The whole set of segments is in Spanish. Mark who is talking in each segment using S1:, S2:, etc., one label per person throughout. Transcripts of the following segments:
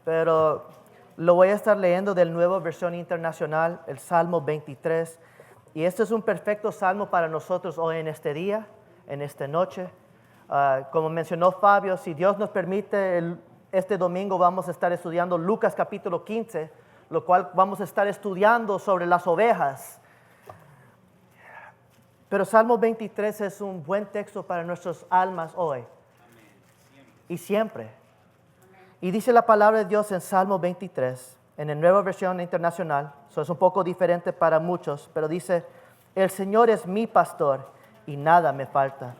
S1: pero lo voy a estar leyendo del Nueva Versión Internacional, el Salmo 23. Y este es un perfecto salmo para nosotros hoy en este día, en esta noche. Como mencionó Fabio, si Dios nos permite, este domingo vamos a estar estudiando Lucas capítulo 15, lo cual vamos a estar estudiando sobre las ovejas. Pero Salmo 23 es un buen texto para nuestras almas hoy y siempre. Y dice la palabra de Dios en Salmo 23, en la Nueva Versión Internacional. Eso es un poco diferente para muchos, pero dice: el Señor es mi pastor y nada me falta.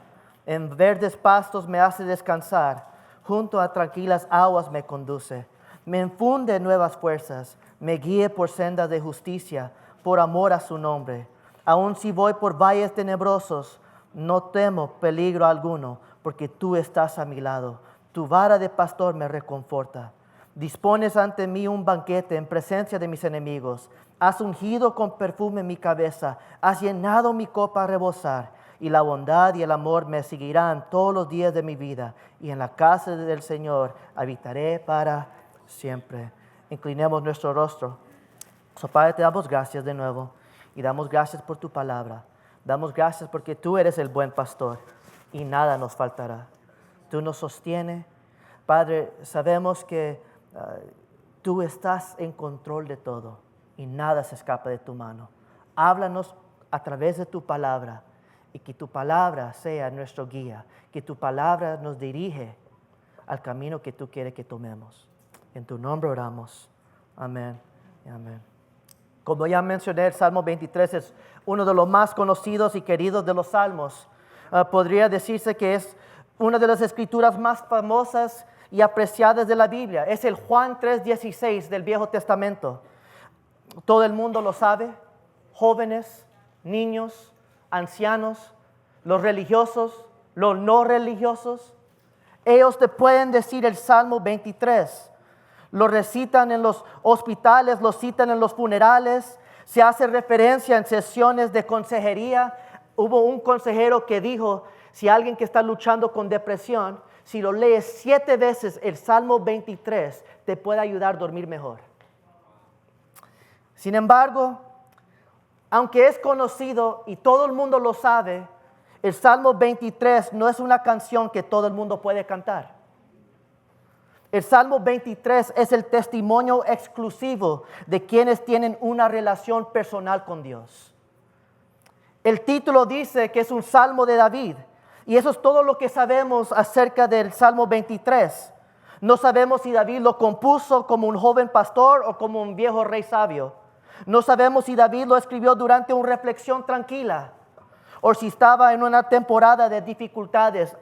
S1: En verdes pastos me hace descansar, junto a tranquilas aguas me conduce. Me infunde nuevas fuerzas, me guíe por sendas de justicia, por amor a su nombre. Aun si voy por valles tenebrosos, no temo peligro alguno, porque tú estás a mi lado. Tu vara de pastor me reconforta. Dispones ante mí un banquete en presencia de mis enemigos. Has ungido con perfume mi cabeza. Has llenado mi copa a rebosar. Y la bondad y el amor me seguirán todos los días de mi vida. Y en la casa del Señor habitaré para siempre. Inclinemos nuestro rostro. Padre, te damos gracias de nuevo. Y damos gracias por tu palabra. Damos gracias porque tú eres el buen pastor. Y nada nos faltará. Tú nos sostienes. Padre, sabemos que tú estás en control de todo. Y nada se escapa de tu mano. Háblanos a través de tu palabra. Y que tu palabra sea nuestro guía. Que tu palabra nos dirige al camino que tú quieres que tomemos. En tu nombre oramos. Amén y amén. Como ya mencioné, el Salmo 23 es uno de los más conocidos y queridos de los salmos. Podría decirse que es una de las escrituras más famosas y apreciadas de la Biblia. Es el Juan 3:16 del Viejo Testamento. Todo el mundo lo sabe, jóvenes, niños, ancianos, los religiosos, los no religiosos. Ellos te pueden decir el Salmo 23. Lo recitan en los hospitales, lo citan en los funerales. Se hace referencia en sesiones de consejería. Hubo un consejero que dijo, si alguien que está luchando con depresión, si lo lees 7 veces el Salmo 23, te puede ayudar a dormir mejor. Sin embargo, aunque es conocido y todo el mundo lo sabe, el Salmo 23 no es una canción que todo el mundo puede cantar. El Salmo 23 es el testimonio exclusivo de quienes tienen una relación personal con Dios. El título dice que es un Salmo de David, y eso es todo lo que sabemos acerca del Salmo 23. No sabemos si David lo compuso como un joven pastor o como un viejo rey sabio. No sabemos si David lo escribió durante una reflexión tranquila o si estaba en una temporada de dificultades.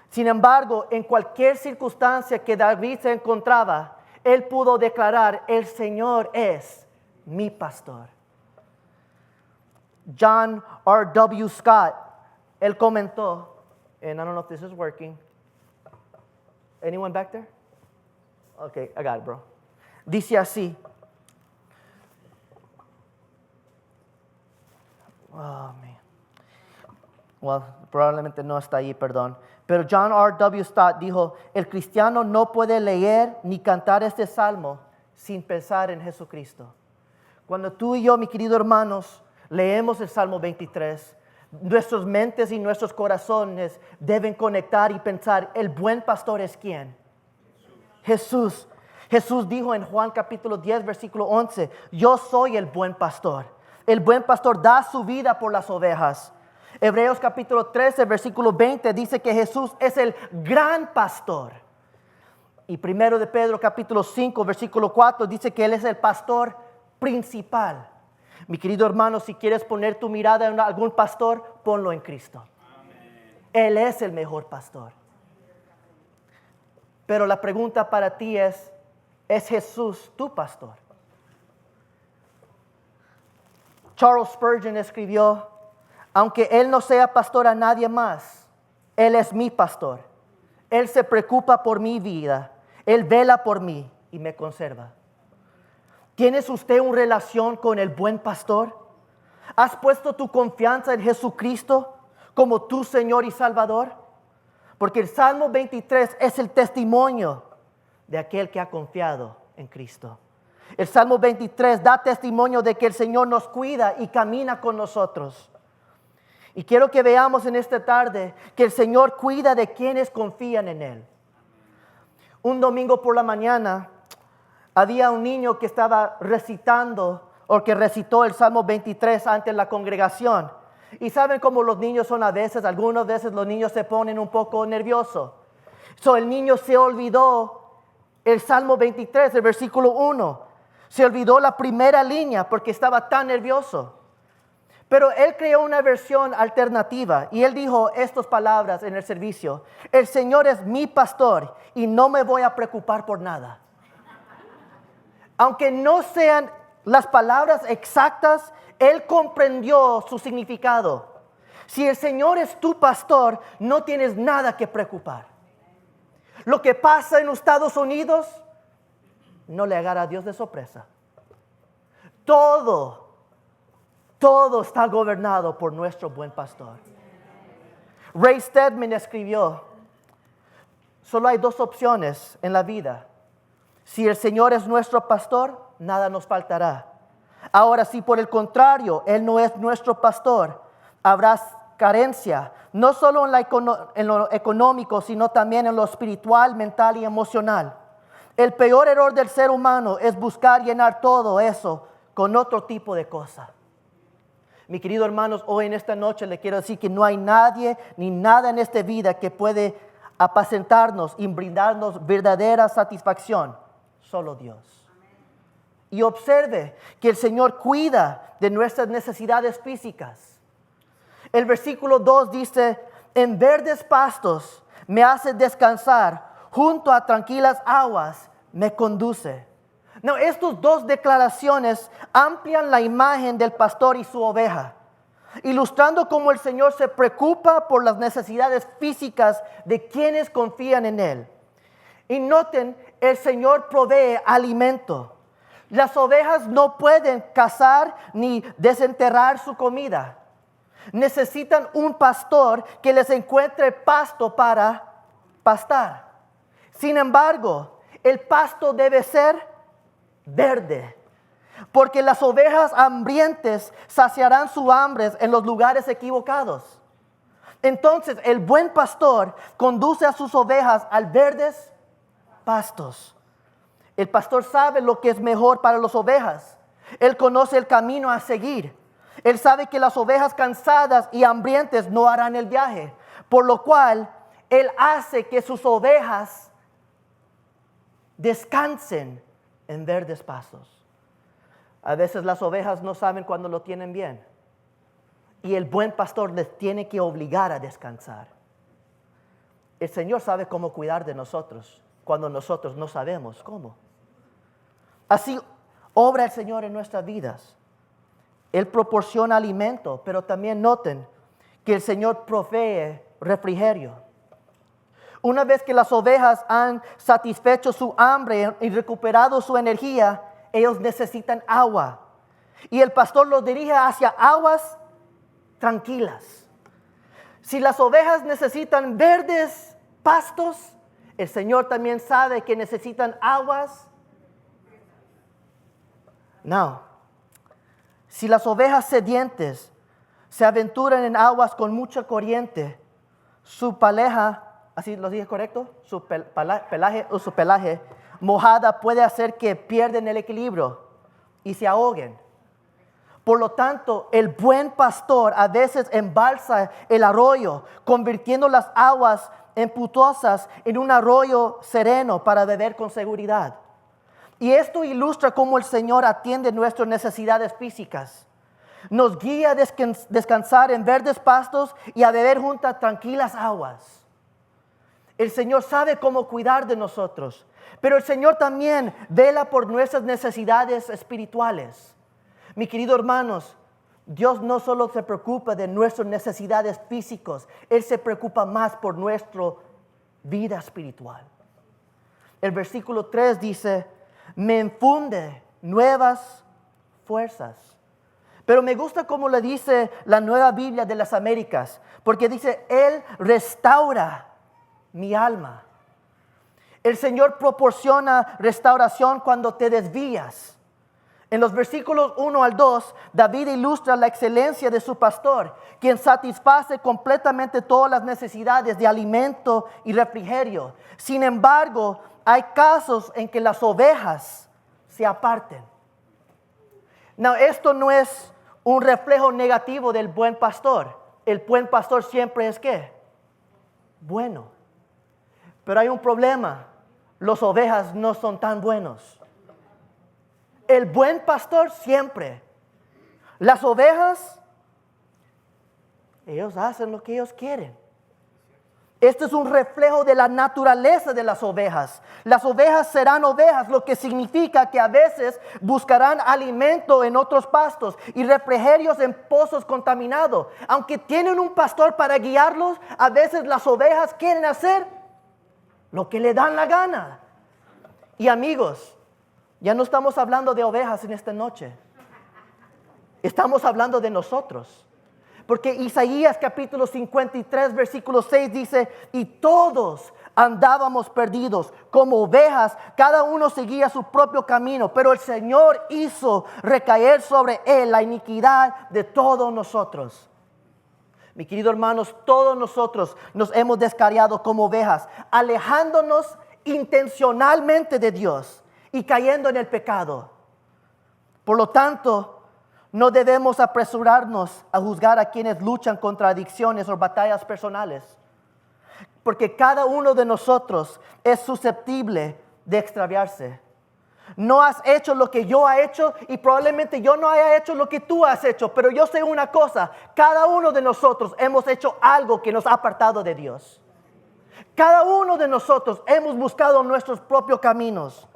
S1: Sin embargo, en cualquier circunstancia que David se encontraba, él pudo declarar: el Señor es mi pastor. John R.W. Scott, él comentó, and I don't know if this is working. Anyone back there? Okay, I got it, bro. Dice así. Oh, man. Well, probablemente no está ahí, perdón. Pero John R.W. Stott dijo: el cristiano no puede leer ni cantar este salmo sin pensar en Jesucristo. Cuando tú y yo, mis queridos hermanos, leemos el Salmo 23, nuestras mentes y nuestros corazones deben conectar y pensar: el buen pastor es ¿quién? Jesús. Jesús dijo en Juan capítulo 10, versículo 11, yo soy el buen pastor. El buen pastor da su vida por las ovejas. Hebreos capítulo 13, versículo 20 dice que Jesús es el gran pastor. Y primero de Pedro capítulo 5, versículo 4 dice que Él es el pastor principal. Mi querido hermano, si quieres poner tu mirada en algún pastor, ponlo en Cristo. Amén. Él es el mejor pastor. Pero la pregunta para ti ¿es Jesús tu pastor? Charles Spurgeon escribió: aunque Él no sea pastor a nadie más, Él es mi pastor. Él se preocupa por mi vida. Él vela por mí y me conserva. ¿Tienes usted una relación con el buen pastor? ¿Has puesto tu confianza en Jesucristo como tu Señor y Salvador? Porque el Salmo 23 es el testimonio de aquel que ha confiado en Cristo. El Salmo 23 da testimonio de que el Señor nos cuida y camina con nosotros. Y quiero que veamos en esta tarde que el Señor cuida de quienes confían en Él. Un domingo por la mañana había un niño que estaba recitando o que recitó el Salmo 23 ante la congregación. Y saben cómo los niños son a veces, algunas veces los niños se ponen un poco nerviosos. El niño se olvidó el Salmo 23, el versículo 1. Se olvidó la primera línea porque estaba tan nervioso. Pero él creó una versión alternativa y él dijo estas palabras en el servicio: el Señor es mi pastor y no me voy a preocupar por nada. Aunque no sean las palabras exactas, él comprendió su significado. Si el Señor es tu pastor, no tienes nada que preocupar. Lo que pasa en Estados Unidos no le agarra a Dios de sorpresa. Todo está gobernado por nuestro buen pastor. Ray Stedman escribió: solo hay dos opciones en la vida. Si el Señor es nuestro pastor, nada nos faltará. Ahora, si por el contrario Él no es nuestro pastor, habrá carencia, no solo en lo económico, sino también en lo espiritual, mental y emocional. El peor error del ser humano es buscar llenar todo eso con otro tipo de cosa. Mi querido hermanos, hoy en esta noche le quiero decir que no hay nadie ni nada en esta vida que puede apacentarnos y brindarnos verdadera satisfacción. Solo Dios. Y observe que el Señor cuida de nuestras necesidades físicas. El versículo 2 dice: en verdes pastos me hace descansar, junto a tranquilas aguas me conduce. No, estas dos declaraciones amplian la imagen del pastor y su oveja, ilustrando cómo el Señor se preocupa por las necesidades físicas de quienes confían en Él. Y noten, el Señor provee alimento. Las ovejas no pueden cazar ni desenterrar su comida. Necesitan un pastor que les encuentre pasto para pastar. Sin embargo, el pasto debe ser verde, porque las ovejas hambrientes saciarán su hambre en los lugares equivocados. Entonces, el buen pastor conduce a sus ovejas al verdes pastos. El pastor sabe lo que es mejor para las ovejas. Él conoce el camino a seguir. Él sabe que las ovejas cansadas y hambrientes no harán el viaje, por lo cual Él hace que sus ovejas descansen en verdes pastos. A veces las ovejas no saben cuando lo tienen bien, y el buen pastor les tiene que obligar a descansar. El Señor sabe cómo cuidar de nosotros cuando nosotros no sabemos cómo. Así obra el Señor en nuestras vidas. Él proporciona alimento, pero también noten que el Señor provee refrigerio. Una vez que las ovejas han satisfecho su hambre y recuperado su energía, ellos necesitan agua. Y el pastor los dirige hacia aguas tranquilas. Si las ovejas necesitan verdes pastos, el Señor también sabe que necesitan aguas. No. Si las ovejas sedientes se aventuran en aguas con mucha corriente, su paleja, ¿así lo dije correcto? Su pelaje mojada puede hacer que pierdan el equilibrio y se ahoguen. Por lo tanto, el buen pastor a veces embalsa el arroyo, convirtiendo las aguas impetuosas en un arroyo sereno para beber con seguridad. Y esto ilustra cómo el Señor atiende nuestras necesidades físicas. Nos guía a descansar en verdes pastos y a beber junto a tranquilas aguas. El Señor sabe cómo cuidar de nosotros, pero el Señor también vela por nuestras necesidades espirituales. Mi querido hermanos, Dios no solo se preocupa de nuestras necesidades físicas, Él se preocupa más por nuestra vida espiritual. El versículo 3 dice: me infunde nuevas fuerzas. Pero me gusta cómo le dice la Nueva Biblia de las Américas, porque dice: Él restaura mi alma. El Señor proporciona restauración cuando te desvías. En los versículos 1 al 2, David ilustra la excelencia de su pastor, quien satisface completamente todas las necesidades de alimento y refrigerio. Sin embargo, hay casos en que las ovejas se aparten. No, esto no es un reflejo negativo del buen pastor. El buen pastor siempre es ¿qué? Bueno. Pero hay un problema. Las ovejas no son tan buenos. El buen pastor siempre. Las ovejas, ellos hacen lo que ellos quieren. Este es un reflejo de la naturaleza de las ovejas. Las ovejas serán ovejas, lo que significa que a veces buscarán alimento en otros pastos y refrigerios en pozos contaminados. Aunque tienen un pastor para guiarlos, a veces las ovejas quieren hacer lo que le dan la gana. Y amigos, ya no estamos hablando de ovejas en esta noche. Estamos hablando de nosotros. Porque Isaías capítulo 53 versículo 6 dice, y todos andábamos perdidos como ovejas, cada uno seguía su propio camino, pero el Señor hizo recaer sobre él la iniquidad de todos nosotros. Mi querido hermanos, todos nosotros nos hemos descarriado como ovejas, alejándonos intencionalmente de Dios y cayendo en el pecado. Por lo tanto, no debemos apresurarnos a juzgar a quienes luchan contra adicciones o batallas personales, porque cada uno de nosotros es susceptible de extraviarse. No has hecho lo que yo he hecho y probablemente yo no haya hecho lo que tú has hecho, pero yo sé una cosa, cada uno de nosotros hemos hecho algo que nos ha apartado de Dios. Cada uno de nosotros hemos buscado nuestros propios caminos.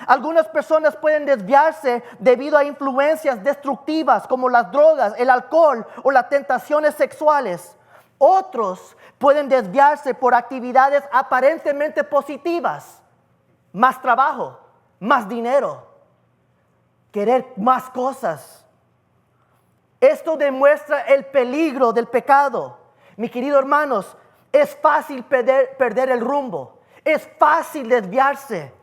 S1: Algunas personas pueden desviarse debido a influencias destructivas como las drogas, el alcohol o las tentaciones sexuales. Otros pueden desviarse por actividades aparentemente positivas, más trabajo, más dinero, querer más cosas. Esto demuestra el peligro del pecado. Mi querido hermanos, es fácil perder el rumbo, es fácil desviarse.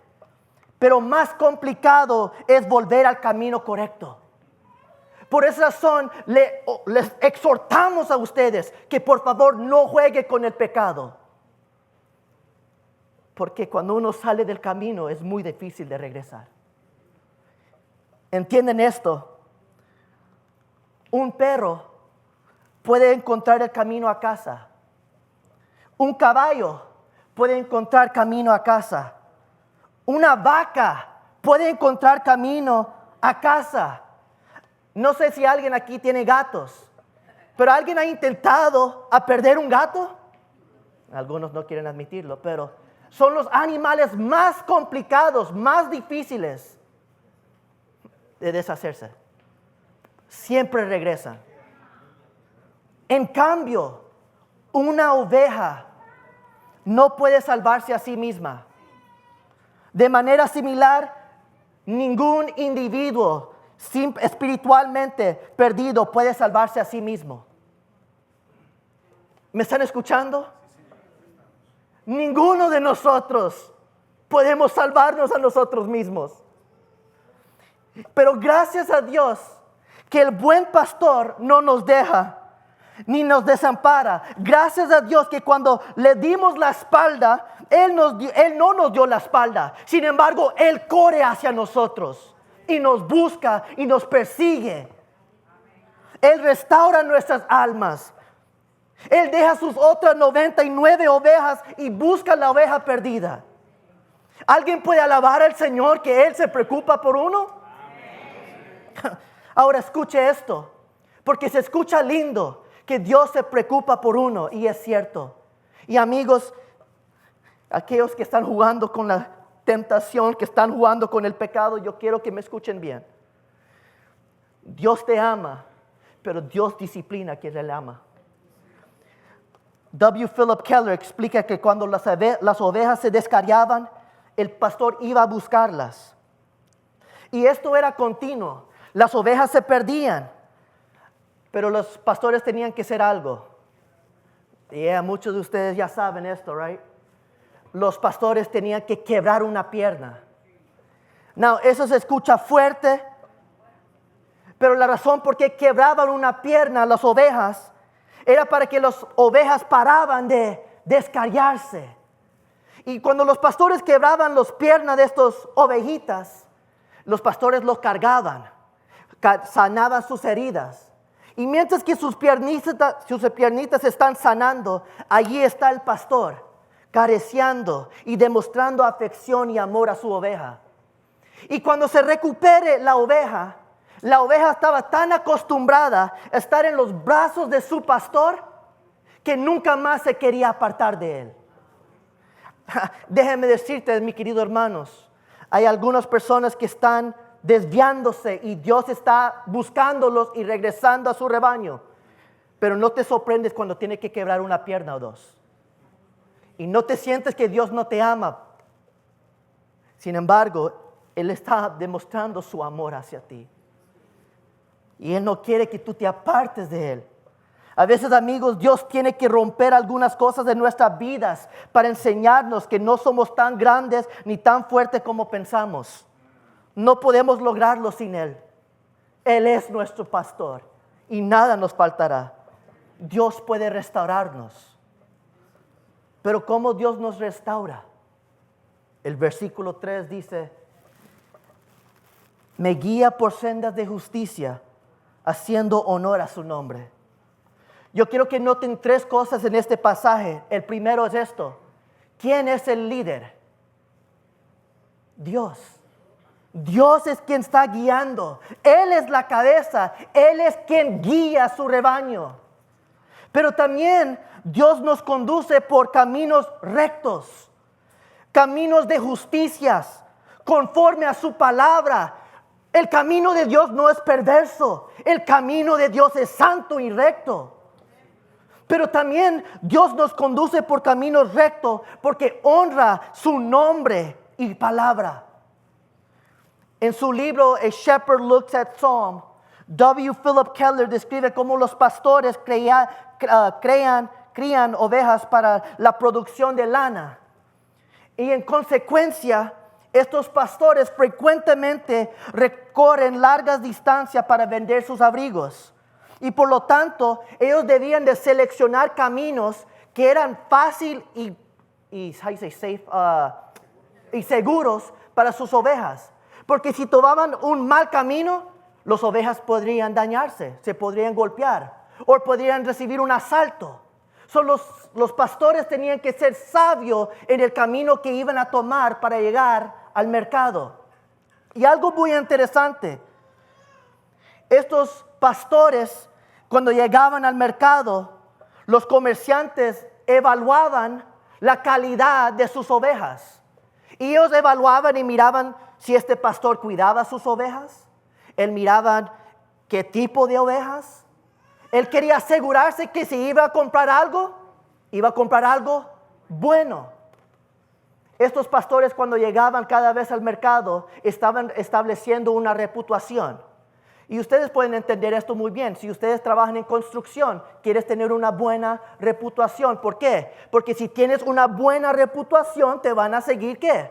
S1: Pero más complicado es volver al camino correcto. Por esa razón les exhortamos a ustedes que por favor no juegue con el pecado. Porque cuando uno sale del camino es muy difícil de regresar. ¿Entienden esto? Un perro puede encontrar el camino a casa. Un caballo puede encontrar camino a casa. Una vaca puede encontrar camino a casa. No sé si alguien aquí tiene gatos, pero ¿alguien ha intentado a perder un gato? Algunos no quieren admitirlo, pero son los animales más complicados, más difíciles de deshacerse. Siempre regresan. En cambio, una oveja no puede salvarse a sí misma. De manera similar, ningún individuo espiritualmente perdido puede salvarse a sí mismo. ¿Me están escuchando? Ninguno de nosotros podemos salvarnos a nosotros mismos. Pero gracias a Dios que el buen pastor no nos deja ni nos desampara. Gracias a Dios que cuando le dimos la espalda, Él no nos dio la espalda. Sin embargo, Él corre hacia nosotros y nos busca y nos persigue. Él restaura nuestras almas. Él deja sus otras 99 ovejas y busca la oveja perdida. ¿Alguien puede alabar al Señor que Él se preocupa por uno? Ahora escuche esto, porque se escucha lindo que Dios se preocupa por uno, y es cierto. Y amigos, aquellos que están jugando con la tentación, que están jugando con el pecado, yo quiero que me escuchen bien. Dios te ama, pero Dios disciplina a quien Él ama. W. Philip Keller explica que cuando las ovejas se descarriaban, el pastor iba a buscarlas. Y esto era continuo. Las ovejas se perdían, pero los pastores tenían que hacer algo. Y muchos de ustedes ya saben esto, right? los pastores tenían que quebrar una pierna. Now, eso se escucha fuerte, pero la razón por qué quebraban una pierna las ovejas era para que las ovejas paraban de descarriarse. Y cuando los pastores quebraban las piernas de estas ovejitas, los pastores los cargaban, sanaban sus heridas. Y mientras que sus piernitas están sanando, allí está el pastor, acariciando y demostrando afección y amor a su oveja. Y cuando se recupere la oveja estaba tan acostumbrada a estar en los brazos de su pastor que nunca más se quería apartar de él. Déjenme decirte, mis queridos hermanos, hay algunas personas que están desviándose y Dios está buscándolos y regresando a su rebaño. Pero no te sorprendes cuando tiene que quebrar una pierna o dos. Y no te sientes que Dios no te ama. Sin embargo, Él está demostrando su amor hacia ti. Y Él no quiere que tú te apartes de Él. A veces, amigos, Dios tiene que romper algunas cosas de nuestras vidas para enseñarnos que no somos tan grandes ni tan fuertes como pensamos. No podemos lograrlo sin Él. Él es nuestro pastor y nada nos faltará. Dios puede restaurarnos. Pero ¿cómo Dios nos restaura? El versículo 3 dice: me guía por sendas de justicia, haciendo honor a su nombre. Yo quiero que noten tres cosas en este pasaje. El primero es esto: ¿quién es el líder? Dios. Dios es quien está guiando. Él es la cabeza. Él es quien guía a su rebaño. Pero también Dios nos conduce por caminos rectos, caminos de justicias, conforme a su palabra. El camino de Dios no es perverso. El camino de Dios es santo y recto. Pero también Dios nos conduce por caminos rectos porque honra su nombre y palabra. En su libro A Shepherd Looks at Psalm, W. Philip Keller describe cómo los pastores crían ovejas para la producción de lana. Y en consecuencia, estos pastores frecuentemente recorren largas distancias para vender sus abrigos. Y por lo tanto, ellos debían de seleccionar caminos que eran fáciles y seguros para sus ovejas. Porque si tomaban un mal camino, las ovejas podrían dañarse, se podrían golpear o podrían recibir un asalto. Los pastores tenían que ser sabios en el camino que iban a tomar para llegar al mercado. Y algo muy interesante, estos pastores, cuando llegaban al mercado, los comerciantes evaluaban la calidad de sus ovejas. Y ellos evaluaban y miraban si este pastor cuidaba sus ovejas. Él miraba qué tipo de ovejas. Él quería asegurarse que si iba a comprar algo bueno. Estos pastores, cuando llegaban cada vez al mercado, estaban estableciendo una reputación. Y ustedes pueden entender esto muy bien. Si ustedes trabajan en construcción, quieres tener una buena reputación. ¿Por qué? Porque si tienes una buena reputación, te van a seguir, ¿qué?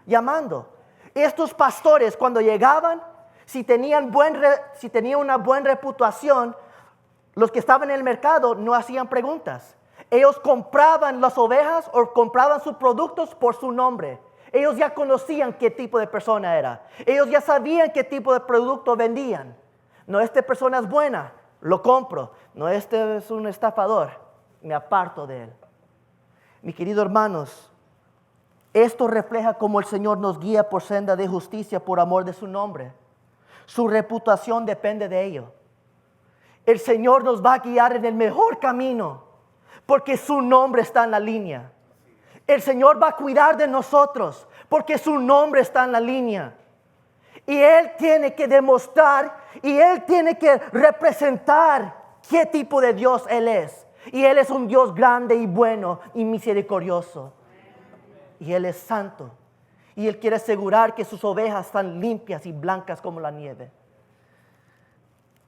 S1: Llamando. Estos pastores, cuando llegaban, si tenían una buena reputación, los que estaban en el mercado no hacían preguntas. Ellos compraban las ovejas o compraban sus productos por su nombre. Ellos ya conocían qué tipo de persona era. Ellos ya sabían qué tipo de producto vendían. No, esta persona es buena, lo compro. No, este es un estafador, me aparto de él. Mis queridos hermanos, esto refleja cómo el Señor nos guía por senda de justicia por amor de su nombre. Su reputación depende de ello. El Señor nos va a guiar en el mejor camino porque su nombre está en la línea. El Señor va a cuidar de nosotros porque su nombre está en la línea. Y Él tiene que demostrar y Él tiene que representar qué tipo de Dios Él es. Y Él es un Dios grande y bueno y misericordioso. Y Él es santo. Y Él quiere asegurar que sus ovejas están limpias y blancas como la nieve.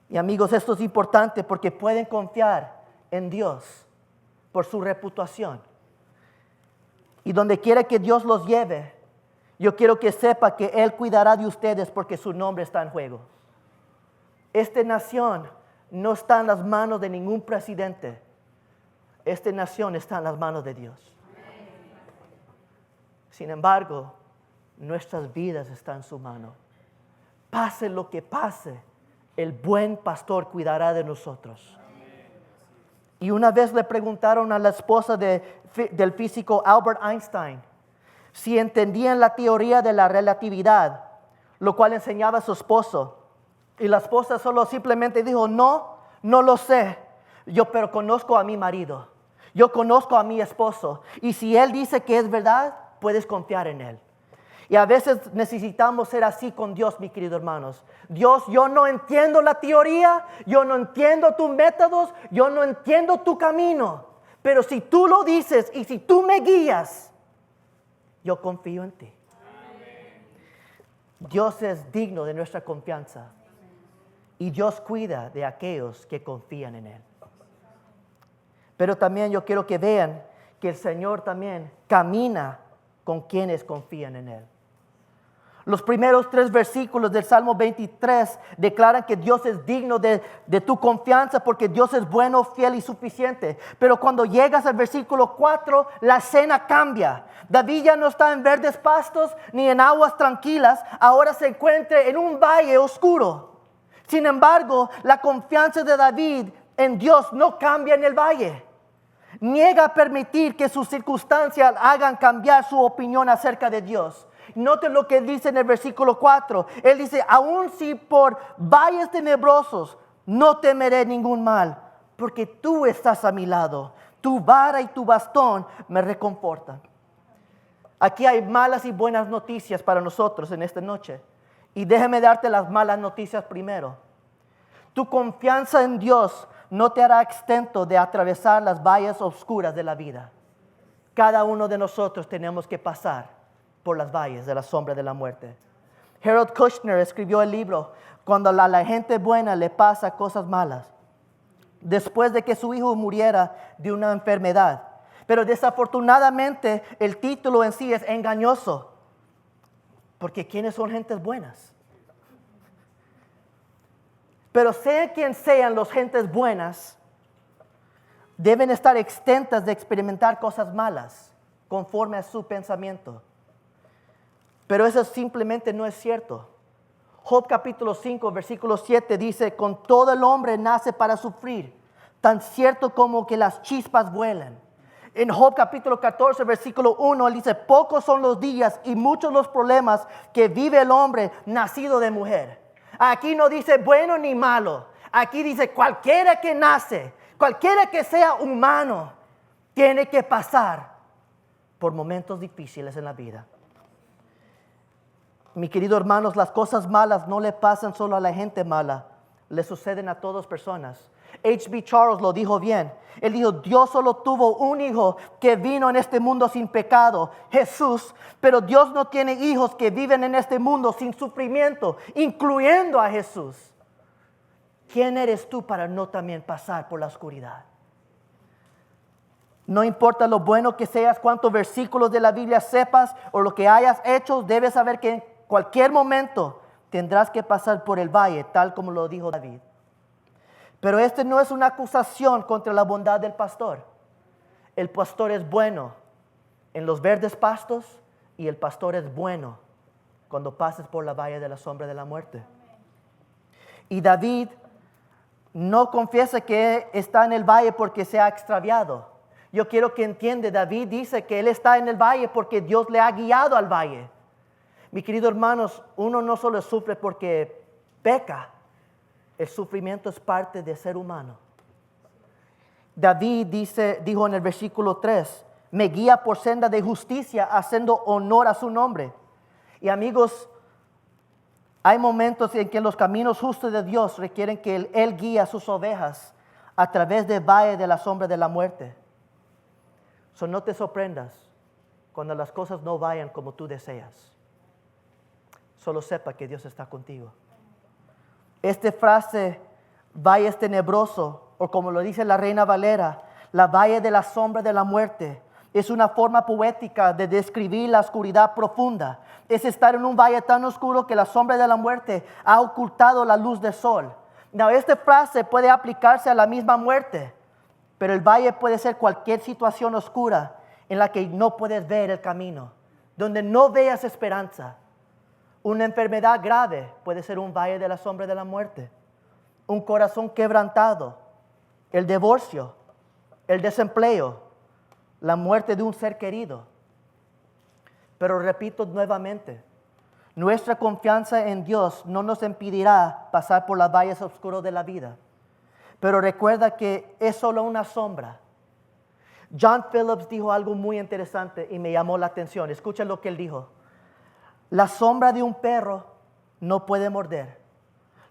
S1: Y amigos, esto es importante porque pueden confiar en Dios por su reputación. Y donde quiera que Dios los lleve, yo quiero que sepa que Él cuidará de ustedes porque su nombre está en juego. Esta nación no está en las manos de ningún presidente. Esta nación está en las manos de Dios. Sin embargo, nuestras vidas están en su mano. Pase lo que pase, el buen pastor cuidará de nosotros. Y una vez le preguntaron a la esposa del físico Albert Einstein si entendían la teoría de la relatividad, lo cual enseñaba a su esposo. Y la esposa solo simplemente dijo, no lo sé. Pero conozco a mi marido. Yo conozco a mi esposo. Y si él dice que es verdad, puedes confiar en él. Y a veces necesitamos ser así con Dios, mis queridos hermanos. Dios, yo no entiendo la teoría, yo no entiendo tus métodos, yo no entiendo tu camino. Pero si tú lo dices y si tú me guías, yo confío en ti. Dios es digno de nuestra confianza. Y Dios cuida de aquellos que confían en Él. Pero también yo quiero que vean que el Señor también camina con quienes confían en Él. Los primeros 3 versículos del Salmo 23 declaran que Dios es digno de tu confianza porque Dios es bueno, fiel y suficiente. Pero cuando llegas al versículo 4, la escena cambia. David ya no está en verdes pastos ni en aguas tranquilas, ahora se encuentra en un valle oscuro. Sin embargo, la confianza de David en Dios no cambia en el valle. Niega a permitir que sus circunstancias hagan cambiar su opinión acerca de Dios. Noten lo que dice en el versículo 4. Él dice, aun si por valles tenebrosos no temeré ningún mal, porque tú estás a mi lado. Tu vara y tu bastón me reconfortan. Aquí hay malas y buenas noticias para nosotros en esta noche. Y déjame darte las malas noticias primero. Tu confianza en Dios no te hará exento de atravesar las valles oscuras de la vida. Cada uno de nosotros tenemos que pasar por las valles de la sombra de la muerte. Harold Kushner escribió el libro Cuando a la gente buena le pasa cosas malas, después de que su hijo muriera de una enfermedad. Pero desafortunadamente el título en sí es engañoso, porque ¿quiénes son gentes buenas? Pero sea quien sean los gentes buenas, deben estar exentas de experimentar cosas malas conforme a su pensamiento. Pero eso simplemente no es cierto. Job capítulo 5, versículo 7 dice, con todo el hombre nace para sufrir, tan cierto como que las chispas vuelan. En Job capítulo 14, versículo 1, él dice, pocos son los días y muchos los problemas que vive el hombre nacido de mujer. Aquí no dice bueno ni malo. Aquí dice cualquiera que nace, cualquiera que sea humano, tiene que pasar por momentos difíciles en la vida. Mi querido hermanos, las cosas malas no le pasan solo a la gente mala, le suceden a todas personas. H.B. Charles lo dijo bien. Él dijo, Dios solo tuvo un hijo que vino en este mundo sin pecado, Jesús. Pero Dios no tiene hijos que viven en este mundo sin sufrimiento, incluyendo a Jesús. ¿Quién eres tú para no también pasar por la oscuridad? No importa lo bueno que seas, cuántos versículos de la Biblia sepas o lo que hayas hecho, debes saber que en cualquier momento tendrás que pasar por el valle, tal como lo dijo David. Pero este no es una acusación contra la bondad del pastor. El pastor es bueno en los verdes pastos y el pastor es bueno cuando pases por la valle de la sombra de la muerte. Y David no confiesa que está en el valle porque se ha extraviado. Yo quiero que entienda, David dice que él está en el valle porque Dios le ha guiado al valle. Mis queridos hermanos, uno no solo sufre porque peca, el sufrimiento es parte de ser humano. David dijo en el versículo 3, me guía por senda de justicia, haciendo honor a su nombre. Y amigos, hay momentos en que los caminos justos de Dios requieren que Él guíe a sus ovejas a través del valle de la sombra de la muerte. No te sorprendas cuando las cosas no vayan como tú deseas. Solo sepa que Dios está contigo. Esta frase, valle tenebroso, o como lo dice la Reina Valera, la valle de la sombra de la muerte, es una forma poética de describir la oscuridad profunda. Es estar en un valle tan oscuro que la sombra de la muerte ha ocultado la luz del sol. Now, esta frase puede aplicarse a la misma muerte, pero el valle puede ser cualquier situación oscura en la que no puedes ver el camino, donde no veas esperanza. Una enfermedad grave puede ser un valle de la sombra de la muerte. Un corazón quebrantado, el divorcio, el desempleo, la muerte de un ser querido. Pero repito nuevamente, nuestra confianza en Dios no nos impedirá pasar por los valles oscuros de la vida. Pero recuerda que es solo una sombra. John Phillips dijo algo muy interesante y me llamó la atención. Escucha lo que él dijo. La sombra de un perro no puede morder.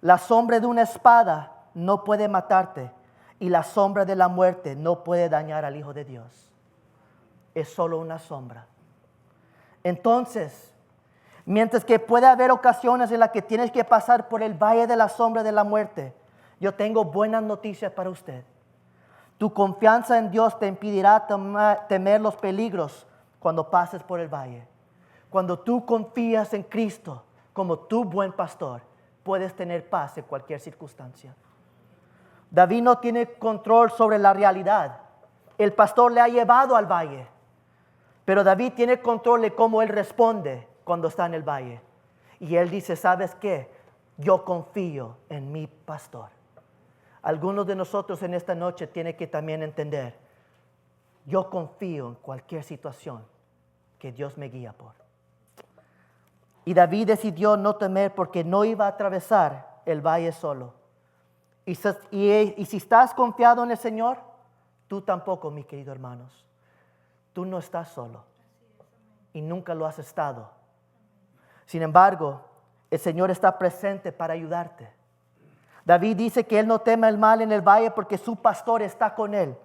S1: La sombra de una espada no puede matarte. Y la sombra de la muerte no puede dañar al Hijo de Dios. Es solo una sombra. Entonces, mientras que puede haber ocasiones en las que tienes que pasar por el valle de la sombra de la muerte, yo tengo buenas noticias para usted. Tu confianza en Dios te impedirá temer los peligros cuando pases por el valle. Cuando tú confías en Cristo como tu buen pastor, puedes tener paz en cualquier circunstancia. David no tiene control sobre la realidad. El pastor le ha llevado al valle. Pero David tiene control de cómo él responde cuando está en el valle. Y él dice, ¿sabes qué? Yo confío en mi pastor. Algunos de nosotros en esta noche tienen que también entender, yo confío en cualquier situación que Dios me guía por. Y David decidió no temer porque no iba a atravesar el valle solo. Y si estás confiado en el Señor, tú tampoco, mis queridos hermanos. Tú no estás solo y nunca lo has estado. Sin embargo, el Señor está presente para ayudarte. David dice que él no teme el mal en el valle porque su pastor está con él.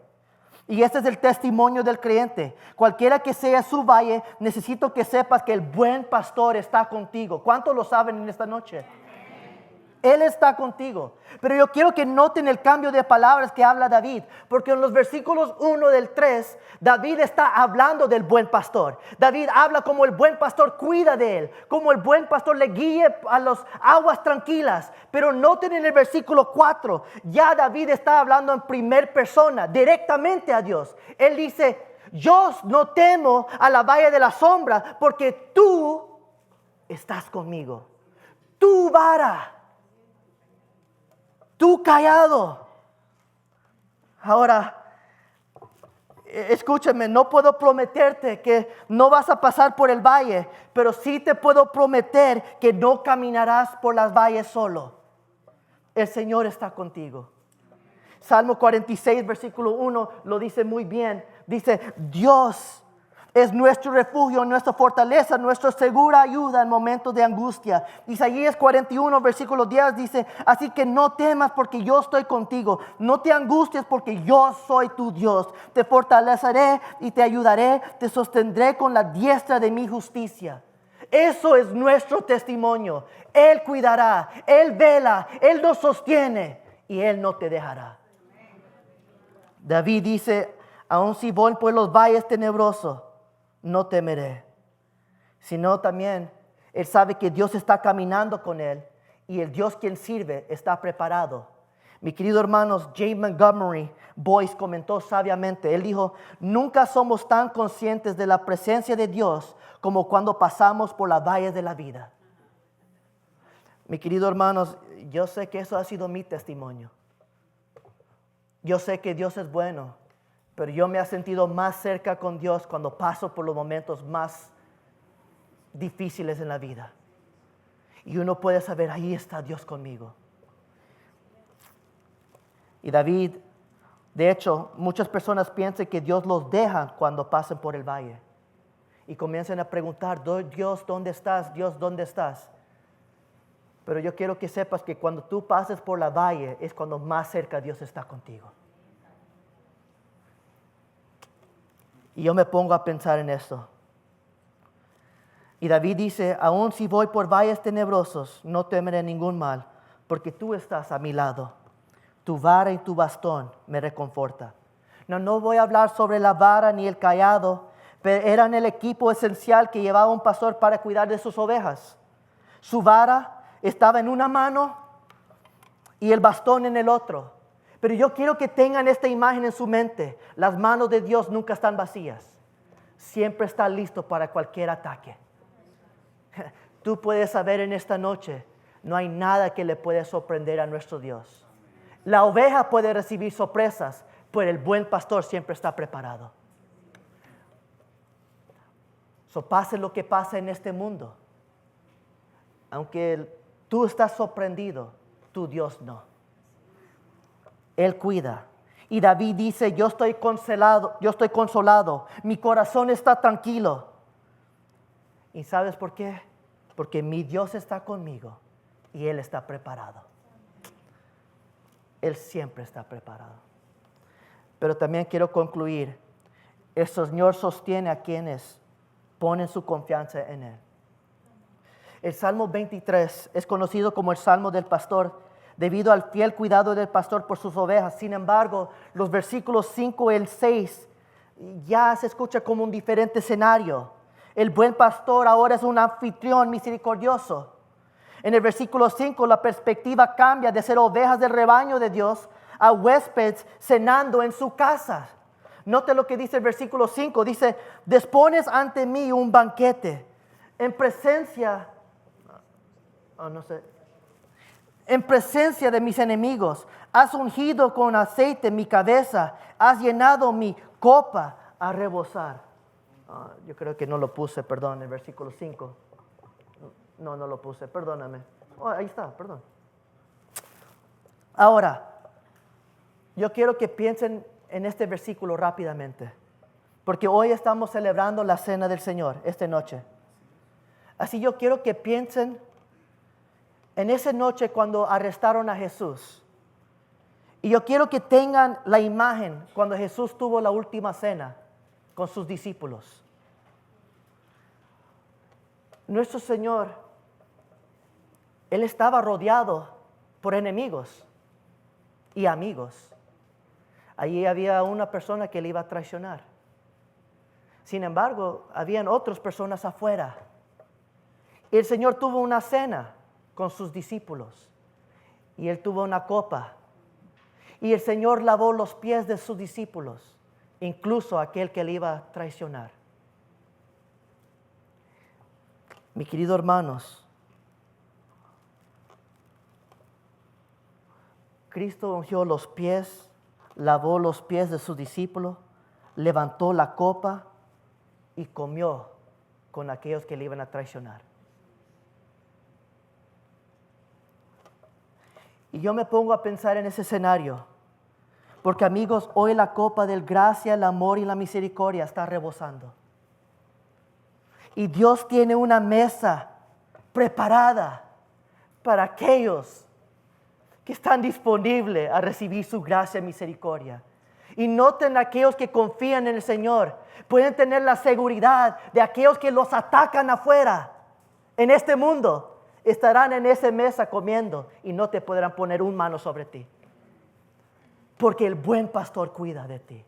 S1: Y este es el testimonio del creyente. Cualquiera que sea su valle, necesito que sepas que el buen pastor está contigo. ¿Cuántos lo saben en esta noche? Él está contigo. Pero yo quiero que noten el cambio de palabras que habla David. Porque en los versículos 1 del 3, David está hablando del buen pastor. David habla como el buen pastor cuida de él. Como el buen pastor le guíe a las aguas tranquilas. Pero noten en el versículo 4, ya David está hablando en primer persona, directamente a Dios. Él dice, yo no temo a la valle de la sombra porque tú estás conmigo. Tu vara. Tu callado. Ahora, escúchame, no puedo prometerte que no vas a pasar por el valle, pero sí te puedo prometer que no caminarás por las valles solo. El Señor está contigo. Salmo 46, versículo 1 lo dice muy bien. Dice, Dios es nuestro refugio, nuestra fortaleza, nuestra segura ayuda en momentos de angustia. Isaías 41, versículo 10 dice, así que no temas porque yo estoy contigo. No te angusties porque yo soy tu Dios. Te fortaleceré y te ayudaré. Te sostendré con la diestra de mi justicia. Eso es nuestro testimonio. Él cuidará, Él vela, Él nos sostiene y Él no te dejará. David dice, aun si voy por los valles tenebrosos, no temeré, sino también él sabe que Dios está caminando con él y el Dios quien sirve está preparado. Mi querido hermanos, J. Montgomery Boyce comentó sabiamente, él dijo, nunca somos tan conscientes de la presencia de Dios como cuando pasamos por las valles de la vida. Mi querido hermanos, yo sé que eso ha sido mi testimonio. Yo sé que Dios es bueno. Pero yo me he sentido más cerca con Dios cuando paso por los momentos más difíciles en la vida. Y uno puede saber, ahí está Dios conmigo. Y David, de hecho, muchas personas piensan que Dios los deja cuando pasan por el valle. Y comienzan a preguntar, Dios, ¿dónde estás? Dios, ¿dónde estás? Pero yo quiero que sepas que cuando tú pases por la valle es cuando más cerca Dios está contigo. Y yo me pongo a pensar en eso. Y David dice, aun si voy por valles tenebrosos, no temeré ningún mal, porque tú estás a mi lado. Tu vara y tu bastón me reconforta. No voy a hablar sobre la vara ni el cayado, pero eran el equipo esencial que llevaba un pastor para cuidar de sus ovejas. Su vara estaba en una mano y el bastón en el otro. Pero yo quiero que tengan esta imagen en su mente. Las manos de Dios nunca están vacías. Siempre está listo para cualquier ataque. Tú puedes saber en esta noche, no hay nada que le pueda sorprender a nuestro Dios. La oveja puede recibir sorpresas, pero el buen pastor siempre está preparado. Pase lo que pase en este mundo. Aunque tú estás sorprendido, tu Dios no. Él cuida. Y David dice, yo estoy consolado, mi corazón está tranquilo. ¿Y sabes por qué? Porque mi Dios está conmigo y Él está preparado. Él siempre está preparado. Pero también quiero concluir, el Señor sostiene a quienes ponen su confianza en Él. El Salmo 23 es conocido como el Salmo del pastor, debido al fiel cuidado del pastor por sus ovejas. Sin embargo, los versículos 5 y el 6 ya se escucha como un diferente escenario. El buen pastor ahora es un anfitrión misericordioso. En el versículo 5 la perspectiva cambia de ser ovejas del rebaño de Dios a huéspedes cenando en su casa. Note lo que dice el versículo 5. Dice, dispones ante mí un banquete en presencia en presencia de mis enemigos. Has ungido con aceite mi cabeza. Has llenado mi copa a rebosar. Yo creo que no lo puse, perdón, el versículo 5. No lo puse, perdóname. Ahí está, perdón. Ahora, yo quiero que piensen en este versículo rápidamente. Porque hoy estamos celebrando la cena del Señor, esta noche. Así yo quiero que piensen en esa noche cuando arrestaron a Jesús. Y yo quiero que tengan la imagen cuando Jesús tuvo la última cena con sus discípulos. Nuestro Señor, Él estaba rodeado por enemigos y amigos. Allí había una persona que le iba a traicionar. Sin embargo, habían otras personas afuera. Y el Señor tuvo una cena con sus discípulos. Y Él tuvo una copa. Y el Señor lavó los pies de sus discípulos, incluso aquel que le iba a traicionar. Mi querido hermanos, Cristo ungió los pies, lavó los pies de sus discípulos, levantó la copa y comió con aquellos que le iban a traicionar. Y yo me pongo a pensar en ese escenario, porque amigos, hoy la copa del gracia, el amor y la misericordia está rebosando. Y Dios tiene una mesa preparada para aquellos que están disponibles a recibir su gracia y misericordia. Y noten aquellos que confían en el Señor, pueden tener la seguridad de aquellos que los atacan afuera, en este mundo. Estarán en esa mesa comiendo y no te podrán poner una mano sobre ti. Porque el buen pastor cuida de ti.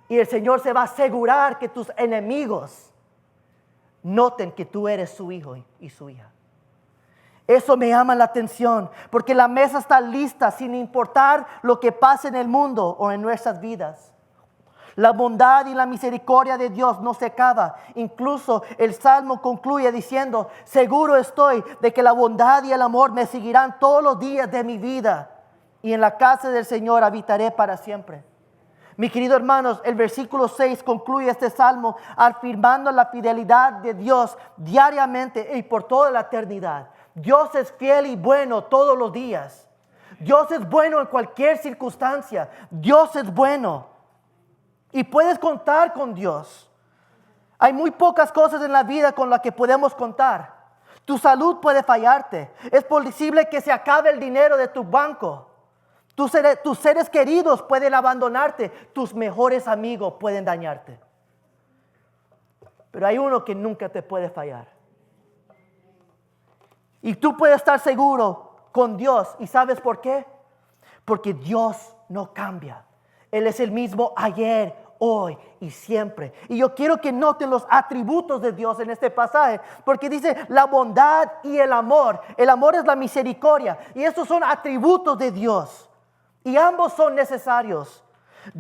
S1: Y el Señor se va a asegurar que tus enemigos noten que tú eres su hijo y su hija. Eso me llama la atención, porque la mesa está lista sin importar lo que pase en el mundo o en nuestras vidas. La bondad y la misericordia de Dios no se acaba. Incluso el Salmo concluye diciendo, seguro estoy de que la bondad y el amor me seguirán todos los días de mi vida. Y en la casa del Señor habitaré para siempre. Mi querido hermanos, el versículo 6 concluye este salmo afirmando la fidelidad de Dios diariamente y por toda la eternidad. Dios es fiel y bueno todos los días. Dios es bueno en cualquier circunstancia. Dios es bueno. Y puedes contar con Dios. Hay muy pocas cosas en la vida con las que podemos contar. Tu salud puede fallarte. Es posible que se acabe el dinero de tu banco. Tus seres queridos pueden abandonarte. Tus mejores amigos pueden dañarte. Pero hay uno que nunca te puede fallar. Y tú puedes estar seguro con Dios. ¿Y sabes por qué? Porque Dios no cambia. Él es el mismo ayer, hoy y siempre. Y yo quiero que noten los atributos de Dios en este pasaje, porque dice la bondad y el amor. El amor es la misericordia, y estos son atributos de Dios, y ambos son necesarios.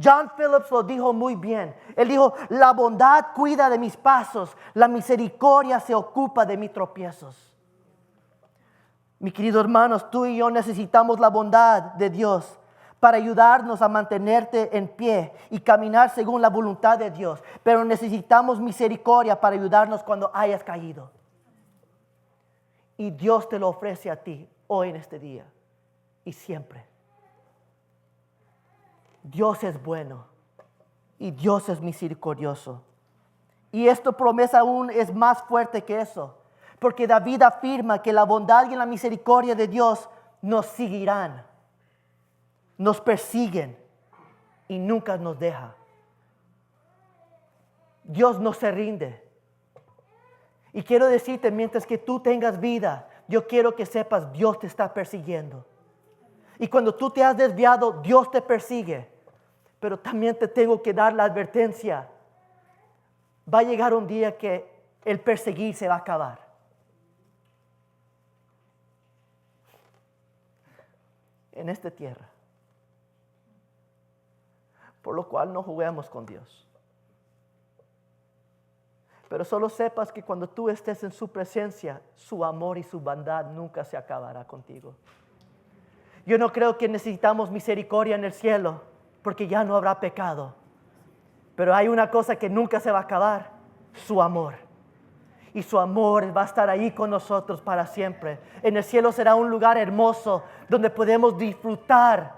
S1: John Phillips lo dijo muy bien. Él dijo, la bondad cuida de mis pasos, la misericordia se ocupa de mis tropiezos. Mis queridos hermanos, tú y yo necesitamos la bondad de Dios para ayudarnos a mantenerte en pie y caminar según la voluntad de Dios. Pero necesitamos misericordia para ayudarnos cuando hayas caído. Y Dios te lo ofrece a ti hoy en este día y siempre. Dios es bueno y Dios es misericordioso. Y esta promesa aún es más fuerte que eso, porque David afirma que la bondad y la misericordia de Dios nos seguirán, nos persiguen y nunca nos deja. Dios no se rinde. Y quiero decirte, mientras que tú tengas vida, yo quiero que sepas, Dios te está persiguiendo. Y cuando tú te has desviado, Dios te persigue. Pero también te tengo que dar la advertencia. Va a llegar un día que el perseguir se va a acabar. En esta tierra. Por lo cual no juguemos con Dios. Pero solo sepas que cuando tú estés en su presencia, su amor y su bondad nunca se acabará contigo. Yo no creo que necesitamos misericordia en el cielo, porque ya no habrá pecado. Pero hay una cosa que nunca se va a acabar, su amor. Y su amor va a estar ahí con nosotros para siempre. En el cielo será un lugar hermoso donde podemos disfrutar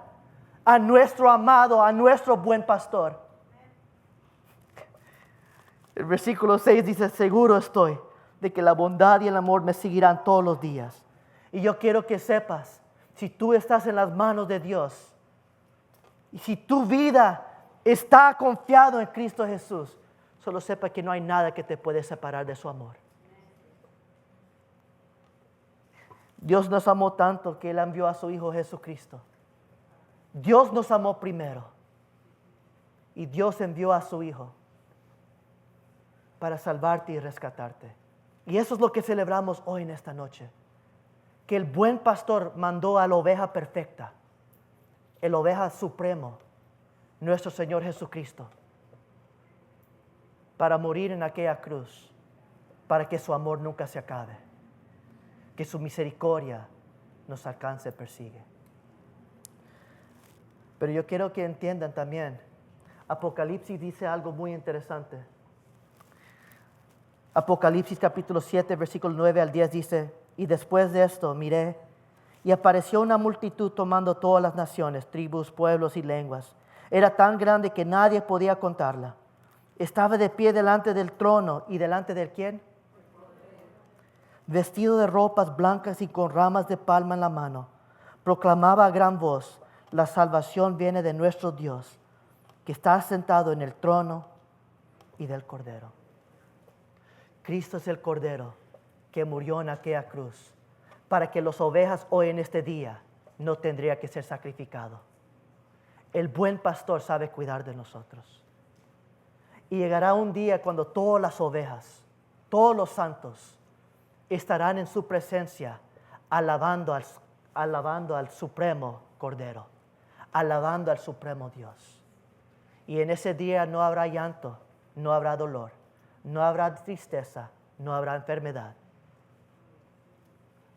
S1: a nuestro amado, a nuestro buen pastor. El versículo 6 dice, seguro estoy de que la bondad y el amor me seguirán todos los días. Y yo quiero que sepas, si tú estás en las manos de Dios, y si tu vida está confiado en Cristo Jesús, solo sepa que no hay nada que te puede separar de su amor. Dios nos amó tanto que Él envió a su Hijo Jesucristo. Dios nos amó primero. Y Dios envió a su Hijo para salvarte y rescatarte. Y eso es lo que celebramos hoy en esta noche. Que el buen pastor mandó a la oveja perfecta, el oveja supremo, nuestro Señor Jesucristo, para morir en aquella cruz, para que su amor nunca se acabe, que su misericordia nos alcance y persigue. Pero yo quiero que entiendan también, Apocalipsis dice algo muy interesante. Apocalipsis capítulo 7, versículo 9 al 10 dice, y después de esto miré, y apareció una multitud tomando todas las naciones, tribus, pueblos y lenguas. Era tan grande que nadie podía contarla. Estaba de pie delante del trono, ¿y delante de quién? Vestido de ropas blancas y con ramas de palma en la mano. Proclamaba a gran voz, la salvación viene de nuestro Dios, que está sentado en el trono y del Cordero. Cristo es el Cordero que murió en aquella cruz para que las ovejas hoy en este día no tendrían que ser sacrificados. El buen pastor sabe cuidar de nosotros. Y llegará un día cuando todas las ovejas, todos los santos, estarán en su presencia alabando al Supremo Cordero, alabando al Supremo Dios. Y en ese día no habrá llanto, no habrá dolor, no habrá tristeza, no habrá enfermedad.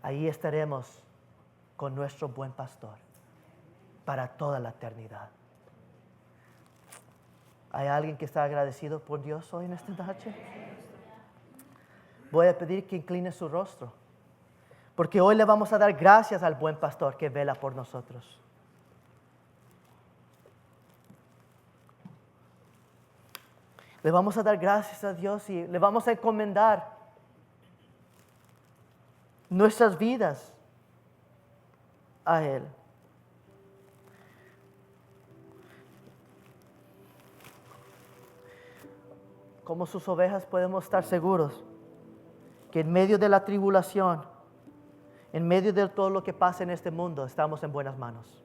S1: Ahí estaremos con nuestro buen pastor para toda la eternidad. ¿Hay alguien que está agradecido por Dios hoy en esta noche? Voy a pedir que incline su rostro, porque hoy le vamos a dar gracias al buen pastor que vela por nosotros. Le vamos a dar gracias a Dios y le vamos a encomendar nuestras vidas a Él. Como sus ovejas podemos estar seguros que en medio de la tribulación, en medio de todo lo que pasa en este mundo, estamos en buenas manos.